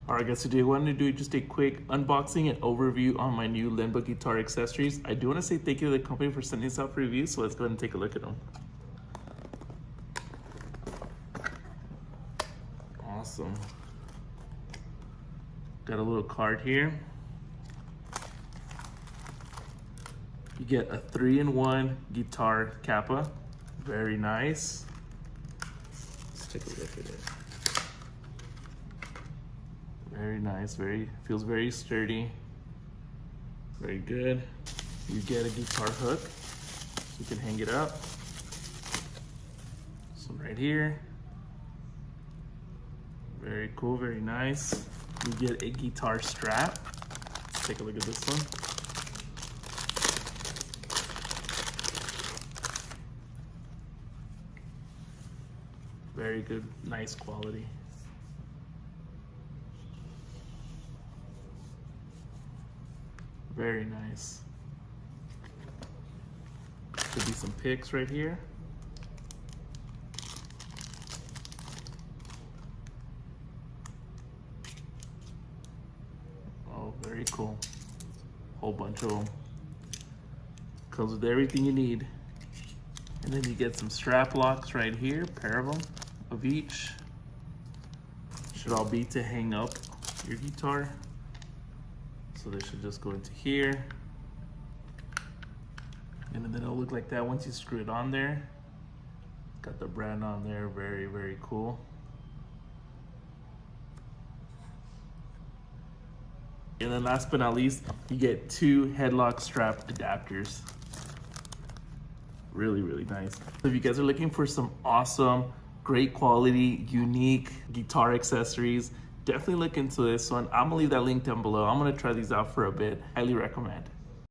Alright guys, today I wanted to do just a quick unboxing and overview on my new Lenba guitar accessories. I do want to say thank you to the company for sending us out for reviews, so let's go ahead and take a look at them. Awesome. Got a little card here. You get a 3-in-1 Guitar Capo. Very nice. Let's take a look at it. Very nice, feels very sturdy. Very good. You get a guitar hook, so you can hang it up. So right here. Very cool, very nice. You get a guitar strap. Let's take a look at this one. Very good, nice quality. Very nice. Could be some picks right here. Oh, very cool. Whole bunch of them. Comes with everything you need. And then you get some strap locks right here, pair of them, of each. Should all be to hang up your guitar. So they should just go into here. And then it'll look like that once you screw it on there. Got the brand on there, very, very cool. And then last but not least, you get 2 headlock strap adapters. Really, really nice. So if you guys are looking for some awesome, great quality, unique guitar accessories, definitely look into this one. I'm gonna leave that link down below. I'm gonna try these out for a bit. Highly recommend.